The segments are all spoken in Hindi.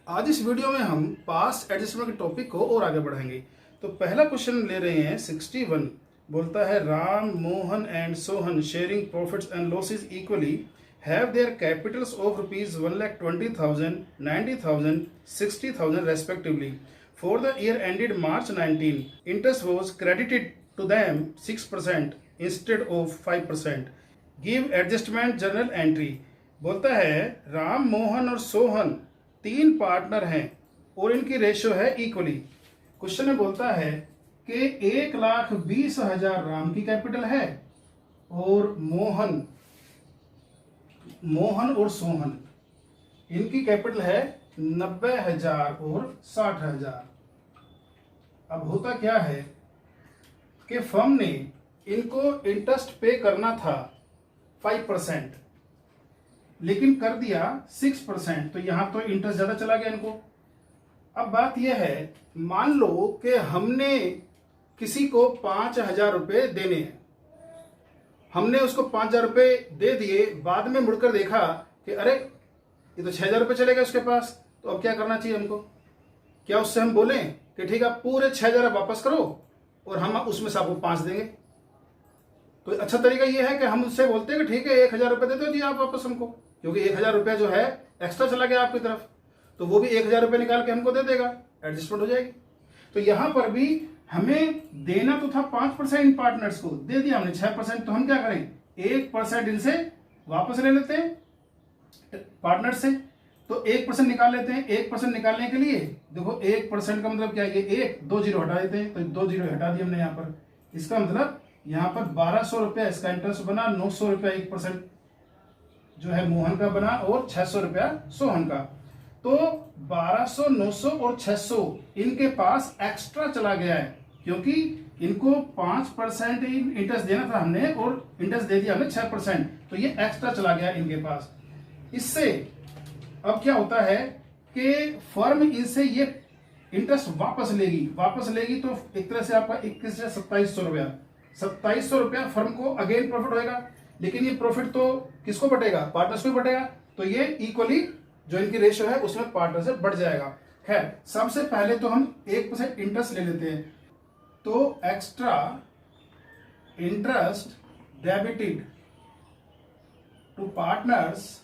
आज इस वीडियो में हम पास्ट एडजस्टमेंट के टॉपिक को और आगे बढ़ाएंगे। तो पहला क्वेश्चन ले रहे हैं 61। बोलता है Ram Mohan and Sohan sharing profits and losses equally have their capitals of rupees 1,20,000, 90,000, 60,000 respectively for the year ended March 19. Interest was credited to them 6% instead of 5%. Give adjustment journal entry. बोलता है राम मोहन और सोहन तीन पार्टनर हैं और इनकी रेशियो है इक्वली। क्वेश्चन में बोलता है कि 1,20,000 राम की कैपिटल है और मोहन और सोहन इनकी कैपिटल है 90,000 और 60,000। अब होता क्या है कि फर्म ने इनको इंटरेस्ट पे करना था 5%, लेकिन कर दिया 6%, तो यहां तो इंटरेस्ट ज्यादा चला गया इनको। अब बात यह है, मान लो कि हमने किसी को 5,000 रुपए देने हैं, हमने उसको 5,000 रुपए दे दिए, बाद में मुड़कर देखा कि अरे ये तो 6,000 रुपए चले गए उसके पास, तो अब क्या करना चाहिए हमको? क्या उससे हम बोलें कि ठीक है पूरे 6,000 वापस करो और हम उसमें से आपको 5 देंगे? तो अच्छा तरीका ये है कि हम उससे बोलते हैं कि ठीक है 1,000 रुपए दे दो जी आप वापस हमको, क्योंकि 1,000 रुपया जो है एक्स्ट्रा चला गया आपकी तरफ, तो वो भी 1,000 रुपये निकाल के हमको दे देगा, एडजस्टमेंट हो जाएगी। तो यहां पर भी हमें देना तो था 5% पार्टनर्स को, दे दिया हमने 6%, तो हम क्या करें 1% इनसे वापस ले लेते हैं पार्टनर से, तो 1% निकाल लेते हैं। 1% निकालने के लिए देखो 1% का मतलब क्या है, ये 2 जीरो हटा देते हैं, तो 2 जीरो हटा दिए हमने यहाँ पर। इसका मतलब यहाँ पर 1,200 रुपया इसका इंटरेस्ट बना, 900 रुपया 1% जो है मोहन का बना और 600 रुपया सोहन का। तो 1,200, 900 और 600 इनके पास एक्स्ट्रा चला गया है, क्योंकि इनको 5% इंटरेस्ट देना था हमने और इंटरेस्ट दे दिया हमने 6%, तो ये एक्स्ट्रा चला गया इनके पास। इससे अब क्या होता है कि फर्म इनसे ये इंटरेस्ट वापस लेगी तो एक तरह से आपका 21 से 2700 रुपया, 2700 रुपया फर्म को अगेन प्रॉफिट होएगा, लेकिन ये प्रॉफिट तो किसको बटेगा? पार्टनर्स को बटेगा, तो ये इक्वली जो इनकी रेशियो है उसमें पार्टनर से बढ़ जाएगा। खैर सबसे पहले तो हम 1% इंटरेस्ट ले लेते हैं, तो extra interest debited to partners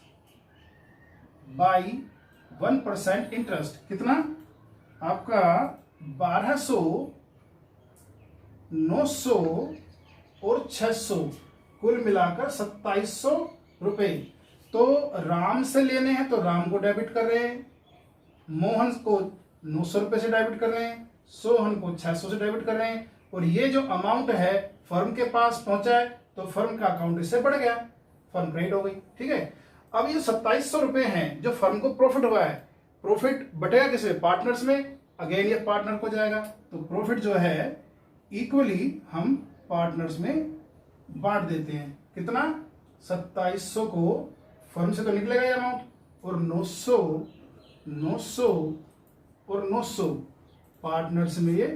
by 1% interest, कितना आपका 1,200, 900 और 600, कुल मिलाकर 2,700 रुपए। तो राम से लेने हैं तो राम को डेबिट कर रहे हैं, मोहन को 900 रुपए से डेबिट कर रहे हैं, सोहन को 600 से डेबिट कर रहे हैं, और ये जो अमाउंट है फर्म के पास पहुंचा है तो फर्म का अकाउंट इससे बढ़ गया, फर्म क्रेडिट हो गई। ठीक है, अब ये 2,700 रुपए हैं जो फर्म को प्रॉफिट हुआ है, प्रॉफिट बटेगा किसे? पार्टनर्स में, अगेन ये पार्टनर को जाएगा, तो प्रॉफिट जो है इक्वली हम पार्टनर्स में बांट देते हैं। कितना? 2,700 को फर्म से तो निकलेगा ये अमाउंट, और 900, 900 और 900 पार्टनर्स में ये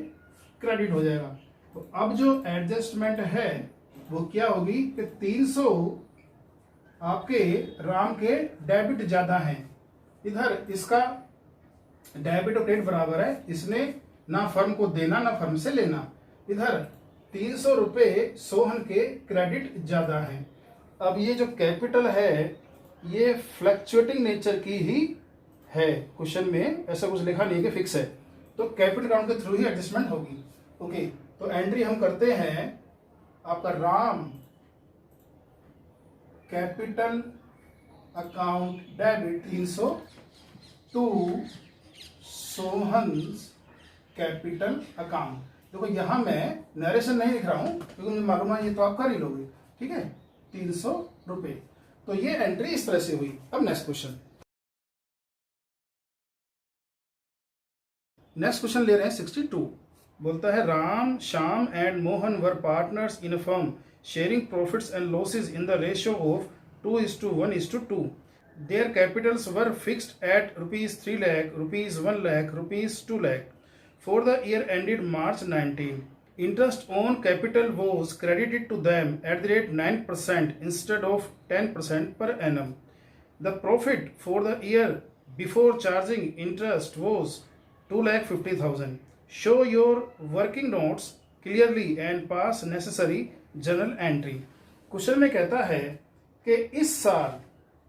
क्रेडिट हो जाएगा। तो अब जो एडजस्टमेंट है वो क्या होगी कि 300 आपके राम के डेबिट ज्यादा हैं, इधर इसका डेबिट और क्रेडिट बराबर है, इसने ना फर्म को देना ना फर्म से लेना, इधर 300 रुपए सोहन के क्रेडिट ज्यादा है। अब ये जो कैपिटल है ये फ्लक्चुएटिंग नेचर की ही है, क्वेश्चन में ऐसा कुछ लिखा नहीं कि फिक्स है, तो कैपिटल अकाउंट के थ्रू ही एडजस्टमेंट होगी। ओके, तो एंट्री हम करते हैं आपका Ram capital account debit 300 to Sohan capital account. देखो यहां मैं नरेशन नहीं लिख रहा हूं क्योंकि मुझे मालूम है ये तो आप कर ही लोगे। ठीक है, 300 रुपए, तो ये एंट्री इस तरह से हुई। अब नेक्स्ट क्वेश्चन ले रहे हैं 62। बोलता है Ram, Shyam and Mohan were partners in a firm sharing profits and losses in the ratio of 2:1:2. There Capitals were fixed at ₹3 lakh, ₹1 lakh, ₹2 lakh. For the year ended March 19, interest on capital was credited to them at the rate 9% instead of 10% per annum. The profit for the year before charging interest was 2,50,000. Show your working notes clearly and pass necessary journal entry. Question में कहता है कि इस साल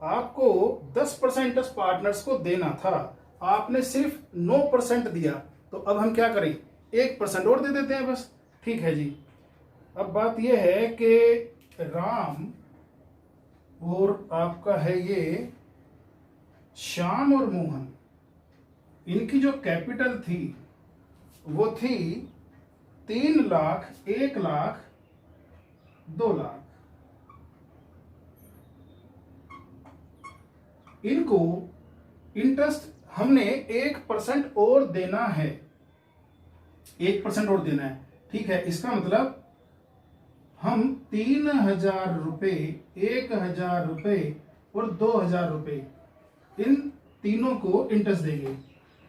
आपको 10% इंटरेस्ट पार्टनर्स को देना था, आपने सिर्फ 9% दिया, तो अब हम क्या करें, 1% और दे देते हैं बस। ठीक है जी। अब बात यह है कि राम और आपका है ये श्याम और मोहन, इनकी जो कैपिटल थी वो थी 3 लाख, 1 लाख, 2 लाख। इनको इंटरेस्ट हमने 1% और देना है, 1% और देना है। ठीक है, इसका मतलब हम 3,000 रुपये, 1,000 रुपये और 2,000 रुपये इन तीनों को इंटरेस्ट देंगे।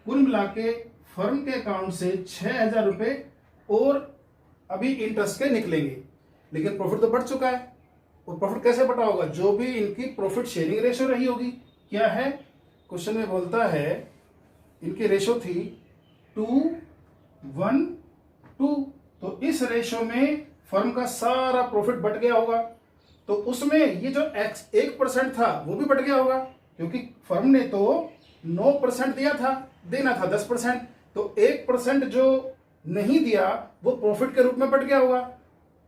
कुल मिला के फर्म के अकाउंट से 6,000 रुपये और अभी इंटरेस्ट के निकलेंगे, लेकिन प्रॉफिट तो बढ़ चुका है। और प्रॉफिट कैसे बढ़ा होगा, जो भी इनकी प्रॉफिट शेयरिंग रेशो रही होगी। क्या है, क्वेश्चन में बोलता है इनकी रेशो थी 2:1:2, तो इस रेशो में फर्म का सारा प्रॉफिट बढ़ गया होगा, तो उसमें ये जो 1% था वो भी बढ़ गया होगा, क्योंकि फर्म ने तो 9% दिया था, देना था 10%, तो 1% जो नहीं दिया वो प्रॉफिट के रूप में बढ़ गया होगा।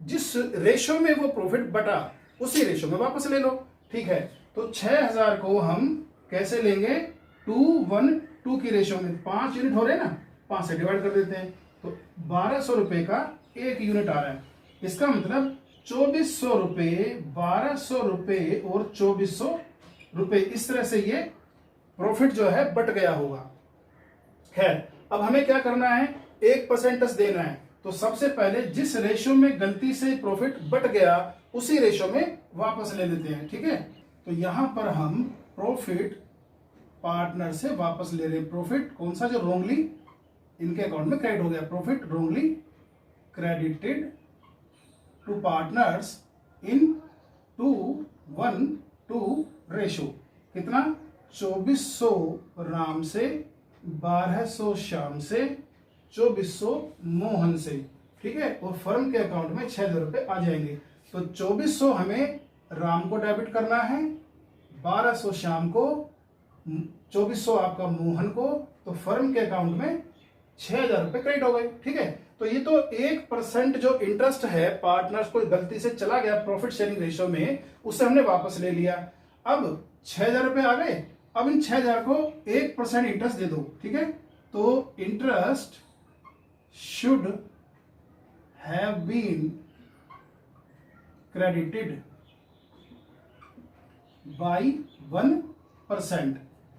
जिस रेशो में वो प्रॉफिट बटा उसी रेशो में वापस ले लो। ठीक है, तो 6,000 को हम कैसे लेंगे, 2:1:2 की रेशो में 5 यूनिट हो रहे हैं ना, 5 से डिवाइड कर देते हैं, तो 1,200 रुपए का 1 यूनिट आ रहा है। इसका मतलब 2,400 रुपये, 1,200 रुपये और 2,400 रुपये, इस तरह से ये प्रॉफिट जो है बट गया होगा। खैर, अब हमें क्या करना है, 1% देना है, तो सबसे पहले जिस रेशो में गलती से प्रॉफिट बट गया उसी रेशो में वापस ले लेते हैं। ठीक है, तो यहां पर हम प्रॉफिट पार्टनर से वापस ले रहे हैं। प्रॉफिट कौन सा, जो रोंगली इनके अकाउंट में क्रेडिट हो गया, profit wrongly credited to partners in 2:1:2 ratio. कितना, 2,400 राम से, 1,200 श्याम से, 2,400 मोहन से। ठीक है, और फर्म के अकाउंट में 6,000 रुपये आ जाएंगे। तो 2,400 हमें राम को डेबिट करना है, 1,200 श्याम को, 2,400 आपका मोहन को, तो फर्म के अकाउंट में 6,000 रुपये क्रेडिट हो गए। ठीक है, तो ये तो 1% जो इंटरेस्ट है पार्टनर्स को गलती से चला गया प्रॉफिट शेयरिंग रेशो में, उससे हमने वापस ले लिया। अब 6,000 रुपये आ गए, अब इन 6,000 को 1% इंटरेस्ट दे दो। ठीक है, तो interest should have been credited by 1%।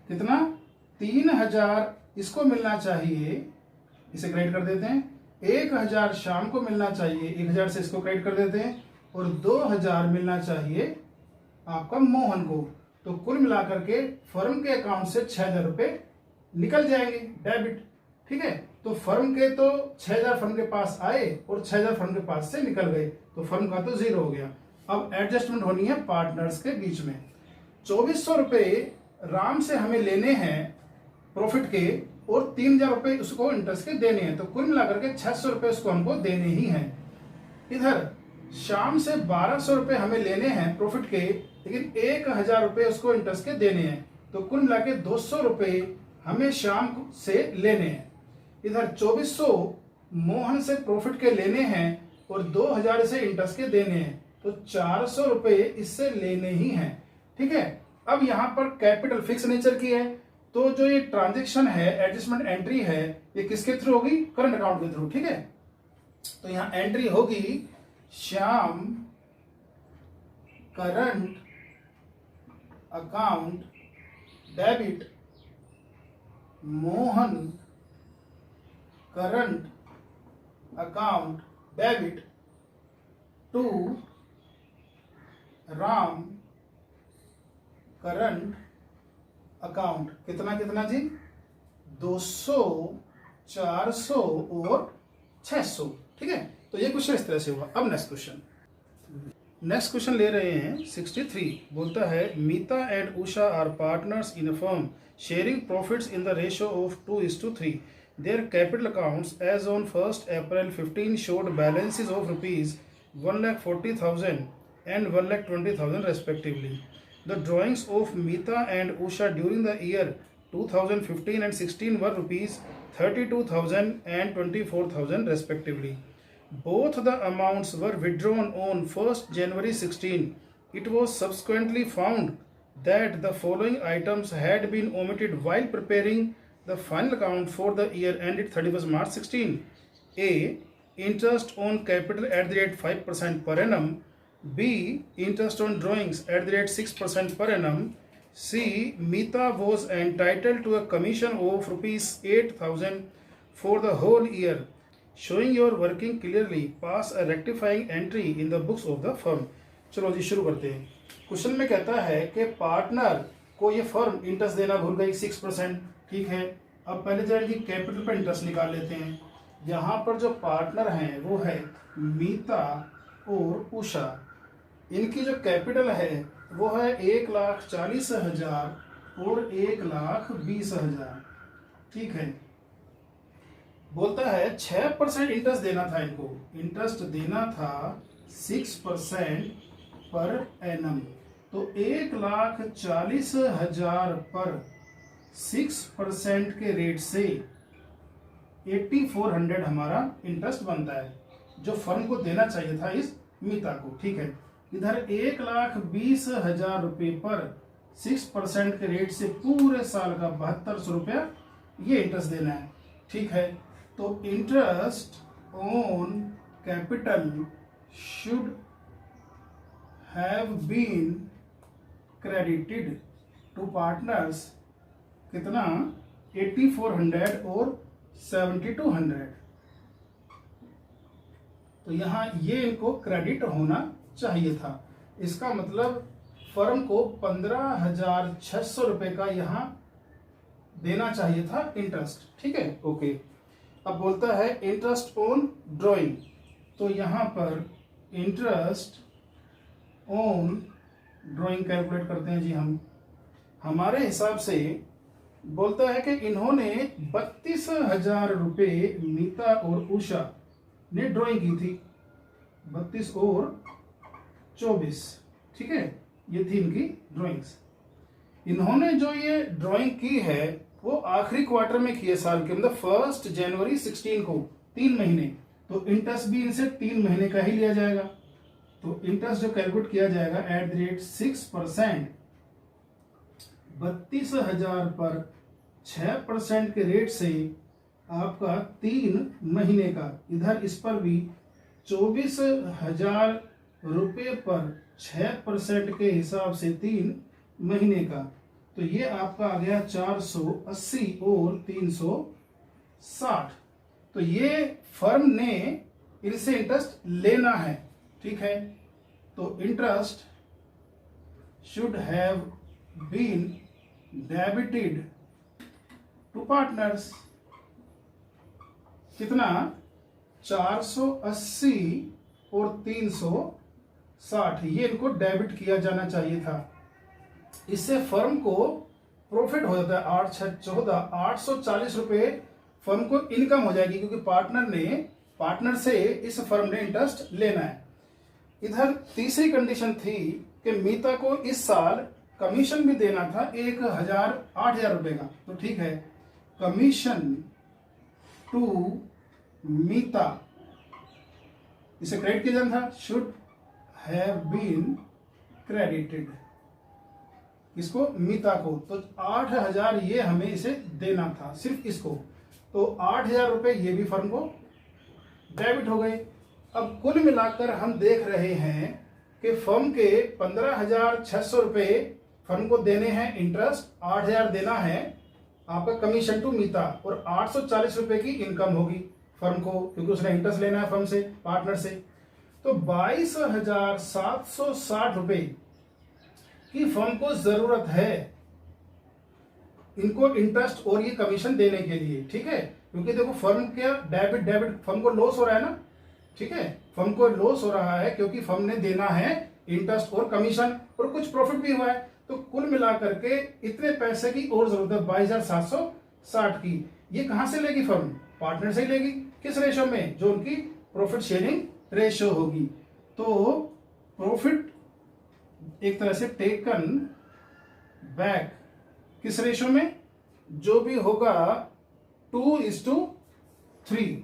कितना, 3,000 इसको मिलना चाहिए, इसे क्रेडिट कर देते हैं। 1,000 शाम को मिलना चाहिए, 1,000 से इसको क्रेडिट कर देते हैं, और 2,000 मिलना चाहिए आपका मोहन को। तो कुल मिलाकर के फर्म के अकाउंट से 6,000 रुपये निकल जाएंगे डेबिट। ठीक है, तो फर्म के तो 6,000 फर्म के पास आए और 6,000 फर्म के पास से निकल गए, तो फर्म का तो 0 हो गया। अब एडजस्टमेंट होनी है पार्टनर्स के बीच में। 2,400 रुपये राम से हमें लेने हैं प्रॉफिट के, और 3,000 रुपये उसको इंटरेस्ट के देने हैं, तो कुल मिलाकर के 600 रुपये उसको हमको देने ही हैं। इधर शाम से 1,200 रुपये हमें लेने हैं प्रॉफिट के, लेकिन 1,000 रुपये उसको इंटरेस्ट के देने हैं, तो कुल मिला के 200 रुपये हमें शाम से लेने हैं। इधर 2,400 मोहन से प्रॉफिट के लेने हैं और 2,000 इसे इंटरेस्ट के देने हैं, तो 400 रुपये इससे लेने ही हैं। ठीक है, अब यहां पर कैपिटल फिक्स नेचर की है, तो जो ये ट्रांजैक्शन है, एडजस्टमेंट एंट्री है, ये किसके थ्रू होगी, करंट अकाउंट के थ्रू। ठीक है, तो यहां एंट्री होगी Shyam current account debit, Mohan current account debit to Ram current account. कितना कितना जी, 200, 400 और 600। ठीक है, तो ये क्वेश्चन इस तरह से हुआ। अब नेक्स्ट क्वेश्चन, नेक्स्ट क्वेश्चन ले रहे हैं 63। बोलता है Meeta and Usha are partners in a firm sharing profits in the ratio of 2:3। Their capital accounts as on 1st April 15 showed balances of rupees 1,40,000 and 1,20,000 respectively. The drawings of Meeta and Usha during the year 2015 and 16 were rupees 32,000 and 24,000 respectively. Both the amounts were withdrawn on 1st January 16. It was subsequently found that the following items had been omitted while preparing the final account for the year ended 31st March 16. A. Interest on capital at the rate 5% per annum. B. Interest on drawings at the rate 6% per annum. C. Meeta was entitled to a commission of rupees 8,000 for the whole year. Showing your working clearly, pass a rectifying entry in the books of the firm. चलो जी शुरू करते हैं। क्वेश्चन में कहता है कि पार्टनर को ये फर्म इंटरेस्ट देना भूल गई 6%। ठीक है, अब पहले जरा इनकी कैपिटल पर इंटरेस्ट निकाल लेते हैं। यहाँ पर जो पार्टनर हैं वो है मीता और उषा। इनकी जो कैपिटल है वो है 1,40,000 और 1,20,000। ठीक है, बोलता है 6% इंटरेस्ट देना था इनको। इंटरेस्ट देना था 6% पर एनम। तो 1,40,000 पर 6% के रेट से 8,400 हमारा इंटरेस्ट बनता है जो फर्म को देना चाहिए था इस मीता को। ठीक है, इधर 1,20,000 रुपये पर 6% के रेट से पूरे साल का 7,200 रुपया ये इंटरेस्ट देना है। ठीक है, तो interest on capital should have been credited to partners कितना 8,400 और 7,200। तो यहां ये इनको क्रेडिट होना चाहिए था। इसका मतलब फर्म को 15,600 रुपए का यहां देना चाहिए था इंटरेस्ट। ठीक है, ओके। अब बोलता है इंटरेस्ट ऑन ड्राइंग। तो यहां पर इंटरेस्ट ऑन ड्राइंग कैलकुलेट करते हैं जी हम। हमारे हिसाब से बोलता है कि इन्होंने 32,000 रुपये मीता और उषा ने ड्राइंग की थी। 32 और 24। ठीक है, ये थी इनकी ड्राइंग्स। इन्होंने जो ये ड्राइंग की है वो आखिरी क्वार्टर में की है साल के, मतलब 1 जनवरी 16 को, 3 महीने। तो इंटरेस्ट भी इनसे 3 महीने का ही लिया जाएगा। तो इंटरेस्ट जो कैलकुलेट किया जाएगा एट द रेट 6%, 32,000 पर 6% के रेट से आपका 3 महीने का। इधर इस पर भी 24,000 रुपये पर 6% के हिसाब से 3 महीने का। तो ये आपका आ गया 480 और 360। तो ये फर्म ने इनसे इंटरेस्ट लेना है। ठीक है, तो interest should have been debited to partners कितना 480 और 360। ये इनको डेबिट किया जाना चाहिए था। इससे फर्म को प्रॉफिट हो जाता है 8 6 14 840 रुपए फर्म को इनकम हो जाएगी, क्योंकि पार्टनर से इस फर्म ने इंटरेस्ट लेना है। इधर तीसरी कंडीशन थी कि मीता को इस साल कमीशन भी देना था 8,000 रुपए का। तो ठीक है, कमीशन टू मीता इसे क्रेडिट किया जाना था, शुड हैव बीन क्रेडिटेड इसको मीता को। तो 8,000 ये हमें इसे देना था सिर्फ इसको। तो 8,000 रुपए ये भी फर्म को डेबिट हो गए। अब कुल मिलाकर हम देख रहे हैं कि फर्म के 15,600 रुपए फर्म को देने हैं इंटरेस्ट, 8,000 देना है आपका कमीशन टू मीता, और 840 रुपए की इनकम होगी फर्म को, क्योंकि उसने इंटरेस्ट लेना है फर्म से, पार्टनर से। तो 22,760 रुपए की फर्म को जरूरत है इनको इंटरेस्ट और ये कमीशन देने के लिए। ठीक है, क्योंकि देखो फर्म क्या डेबिट फर्म को लॉस हो रहा है ना। ठीक है, फर्म को लॉस हो रहा है क्योंकि फर्म ने देना है इंटरेस्ट और कमीशन और कुछ प्रॉफिट भी हुआ है, तो कुल मिलाकर के इतने पैसे की और जरूरत है 22,760 की। ये कहां से लेगी फर्म? पार्टनर से ही लेगी। किस रेशो में? जो उनकी प्रॉफिट शेयरिंग रेशो होगी। तो प्रॉफिट एक तरह से टेकन बैक किस रेशो में? जो भी होगा 2:3।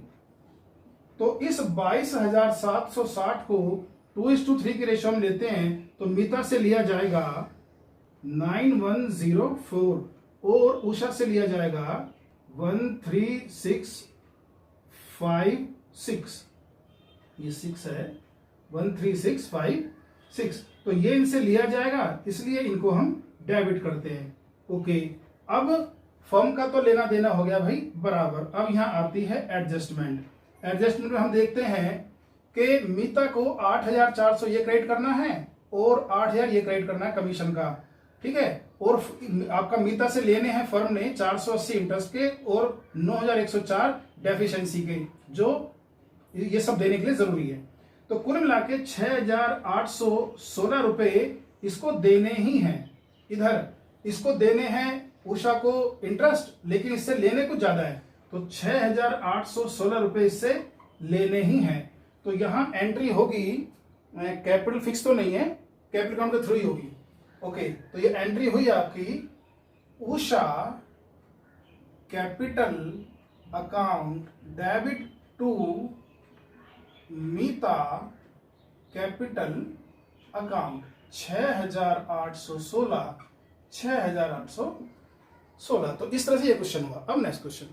तो इस 22,760 को 2:3 की रेशो में लेते हैं तो मीता से लिया जाएगा 9104 और उषा से लिया जाएगा 13656। ये 6 है, 13656। तो ये इनसे लिया जाएगा, इसलिए इनको हम डेबिट करते हैं। ओके, अब फर्म का तो लेना देना हो गया भाई बराबर। अब यहां आती है एडजस्टमेंट। एडजस्टमेंट में हम देखते हैं कि मीता को 8,400 ये क्रेडिट करना है और 8,000 ये क्रेडिट करना है कमीशन का, ठीक है। और आपका मीता से लेने हैं फर्म ने 480 इंटरेस्ट के और 9,104 डेफिशिएंसी के, जो ये सब देने के लिए जरूरी है। तो कुल मिला के 6,816 रुपए इसको देने ही हैं। इधर इसको देने हैं उषा को इंटरेस्ट, लेकिन इससे लेने कुछ ज्यादा है, तो 6,816 रुपए इससे लेने ही हैं। तो यहां एंट्री होगी, कैपिटल फिक्स तो नहीं है, कैपिटल अकाउंट के थ्रू ही होगी। ओके, तो ये एंट्री हुई आपकी Usha capital account debit to Meeta capital account 6,816। तो इस तरह से ये क्वेश्चन हुआ। अब नेक्स्ट क्वेश्चन।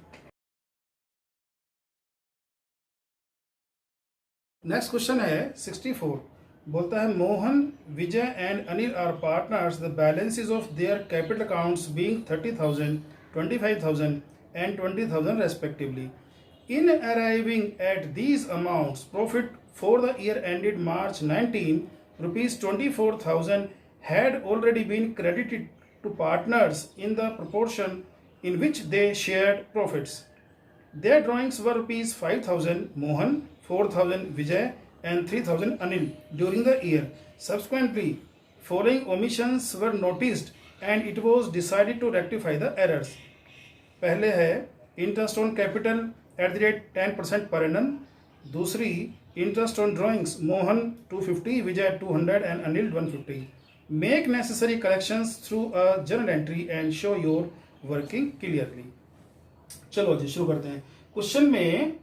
नेक्स्ट क्वेश्चन है 64। बोलता है Mohan, Vijay and Anil are partners, the balances of their capital accounts being 30,000, 25,000 and 20,000 respectively. In arriving at these amounts, profit for the year ended March 19, rupees 24,000 had already been credited to partners in the proportion in which they shared profits. Their drawings were rupees 5,000 Mohan, 4,000 Vijay and 3,000 Anil during the year. Subsequently, following omissions were noticed and it was decided to rectify the errors. पहले है interest on capital @10% per annum. दूसरी interest on drawings, Mohan 250, Vijay 200 and Anil 150। Make necessary corrections through a journal entry and show your working clearly. चलो जी शुरू करते हैं। क्वेश्चन में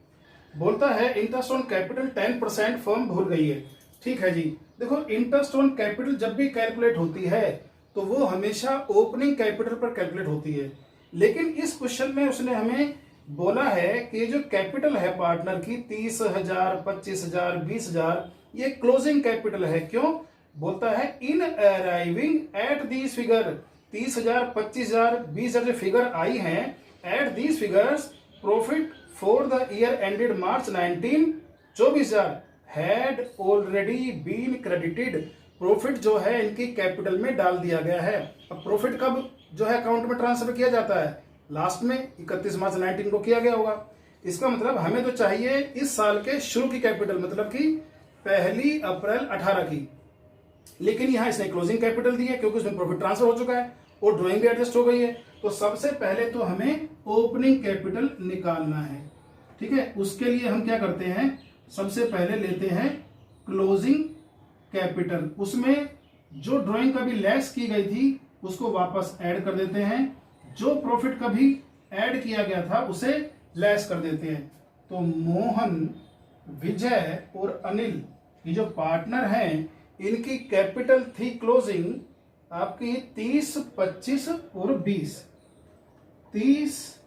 बोलता है इंटरेस्ट ऑन कैपिटल 10% फर्म भूल गई है। ठीक है जी, देखो इंटरेस्ट ऑन कैपिटल जब भी कैलकुलेट होती है तो वो हमेशा ओपनिंग कैपिटल पर कैलकुलेट होती है, लेकिन इस क्वेश्चन में उसने हमें बोला है कि जो कैपिटल है पार्टनर की 30,000, 25,000, 20,000, ये क्लोजिंग कैपिटल है। क्यों? बोलता है in arriving at these figure, 30,000, 25,000, 20,000 जो फिगर आई हैं, at these figures profit for the year ended March 19, 24,000 had already been credited. Profit जो है इनकी कैपिटल में डाल दिया गया है। अब प्रॉफिट कब जो है अकाउंट में ट्रांसफर किया जाता है? लास्ट में 31 मार्च 19 को किया गया होगा। इसका मतलब हमें तो चाहिए इस साल के शुरू की कैपिटल, मतलब कि 1 अप्रैल 18 की, लेकिन यहां इसने क्लोजिंग कैपिटल दी है क्योंकि उसमें प्रॉफिट ट्रांसफर हो चुका है और ड्राइंग भी एडजस्ट हो गई है। तो सबसे पहले तो हमें ओपनिंग कैपिटल निकालना है। ठीक है, उसके लिए हम क्या करते हैं, सबसे पहले लेते हैं क्लोजिंग कैपिटल। उसमें जो ड्राइंग कभी लेस की गई थी उसको वापस ऐड कर देते हैं, जो प्रॉफिट कभी ऐड किया गया था उसे लेस कर देते हैं। तो मोहन, विजय और अनिल ये जो पार्टनर हैं इनकी कैपिटल थी क्लोजिंग आपकी 30, 25 और 20, 30,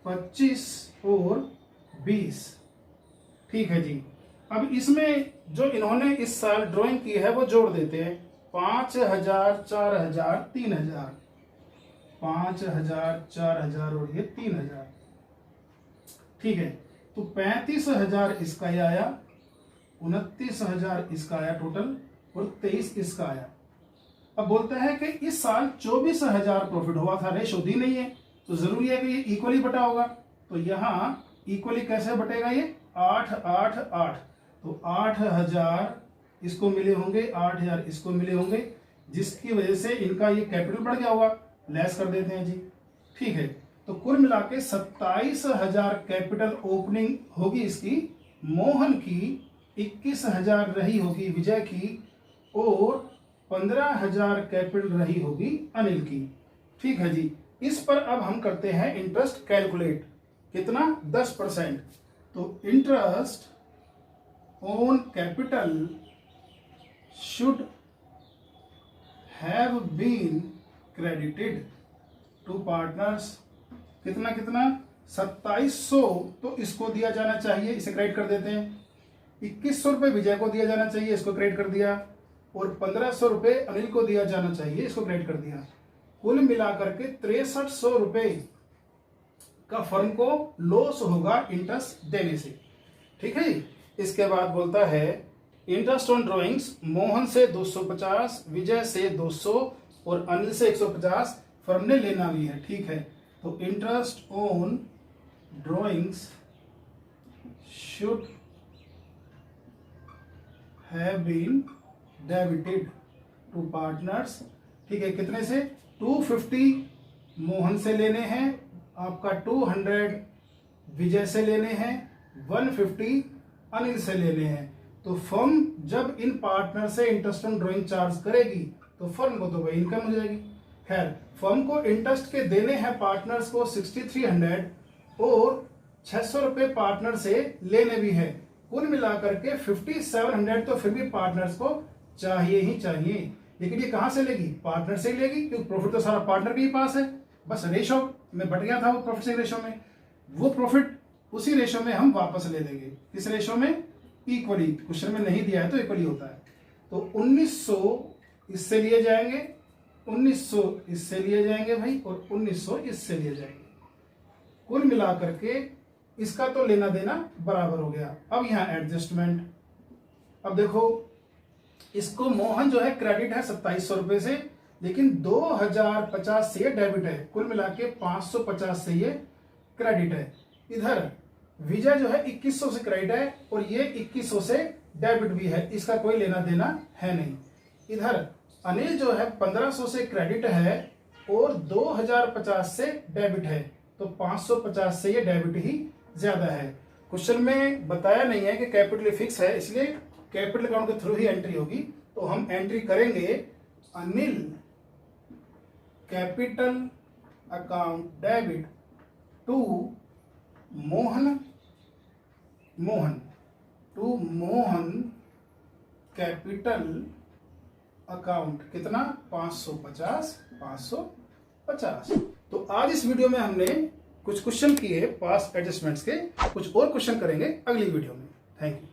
25 और 20। ठीक है जी, अब इसमें जो इन्होंने इस साल ड्राइंग की है वो जोड़ देते हैं, 5,000, 4,000, 3,000, 5,000, 4,000 और ये 3,000। ठीक है, तो 35,000 इसका ही आया, 29,000 इसका आया टोटल और 23 इसका आया। अब बोलता है कि इस साल 24,000 प्रॉफिट हुआ था, रेशो दी नहीं है तो जरूरी है कि ये इक्वली बटा होगा। तो यहां इक्वली कैसे बटेगा, ये 8, 8, 8, तो 8,000 इसको मिले होंगे, 8,000 इसको मिले होंगे, जिसकी वजह से इनका ये कैपिटल बढ़ गया होगा। लेस कर देते हैं जी, ठीक है। तो कुल मिला के 27,000 कैपिटल ओपनिंग होगी इसकी, मोहन की 21,000 रही होगी विजय की, और 15,000 कैपिटल रही होगी अनिल की, ठीक है जी। इस पर अब हम करते हैं इंटरेस्ट कैलकुलेट, कितना 10%। तो interest on capital should have been credited to partners, कितना कितना 2700 तो इसको दिया जाना चाहिए, इसे क्रेडिट कर देते हैं। 2100 रुपये विजय को दिया जाना चाहिए, इसको क्रेडिट कर दिया, और 1500 रुपये अनिल को दिया जाना चाहिए, इसको क्रेडिट कर दिया। कुल मिलाकर के 6300 रुपये का फर्म को लॉस होगा इंटरेस्ट देने से, ठीक है। इसके बाद बोलता है इंटरेस्ट ऑन ड्रॉइंग्स, मोहन से 250, विजय से 200 और अनिल से 150 फर्म ने लेना भी है, ठीक है। तो interest on drawings should have been debited to partners, ठीक है। कितने से 250 मोहन से लेने हैं, आपका 200 विजय से लेने हैं, 150 अनिल से लेने हैं। तो फर्म जब इन पार्टनर से इंटरेस्ट ऑन ड्रॉइंग चार्ज करेगी तो फर्म को तो वही इनकम हो जाएगी। खैर, फर्म को इंटरेस्ट के देने हैं पार्टनर्स को 6300 और 600 रुपये पार्टनर से लेने भी है। कुल मिलाकर के 5700 तो फिर भी पार्टनर्स को चाहिए ही चाहिए। लेकिन ये कहां से लेगी? पार्टनर से ही लेगी, क्योंकि प्रॉफिट तो सारा पार्टनर के ही पास है। बस रेशो में बढ़ गया था वो प्रॉफिट से रेशो में, वो प्रॉफिट उसी रेशो में हम वापस ले लेंगे। किस रेशो में? इक्वली। क्वेश्चन में नहीं दिया है तो इक्वली होता है। तो 1900 इससे लिए जाएंगे, 1900 इससे लिए जाएंगे भाई, और 1900 इससे लिए जाएंगे। कुल मिलाकर के इसका तो लेना देना बराबर हो गया। अब यहां एडजस्टमेंट। अब देखो, इसको मोहन जो है क्रेडिट है 2700 रुपए से, लेकिन 2050 से ये डेबिट है। कुल मिला के 550 से ये क्रेडिट है। इधर विजय जो है 2100 से क्रेडिट है और ये 2100 से डेबिट भी है, इसका कोई लेना देना है नहीं। इधर अनिल जो है 1500 से क्रेडिट है और 2050 से डेबिट है, तो 550 से ये डेबिट ही ज्यादा है। क्वेश्चन में बताया नहीं है कि कैपिटल फिक्स है, इसलिए कैपिटल अकाउंट के थ्रू ही एंट्री होगी। तो हम एंट्री करेंगे Anil capital account debit to Mohan, to Mohan capital account कितना 550। तो आज इस वीडियो में हमने कुछ क्वेश्चन किए पास्ट एडजस्टमेंट्स के, कुछ और क्वेश्चन करेंगे अगली वीडियो में। Thank you.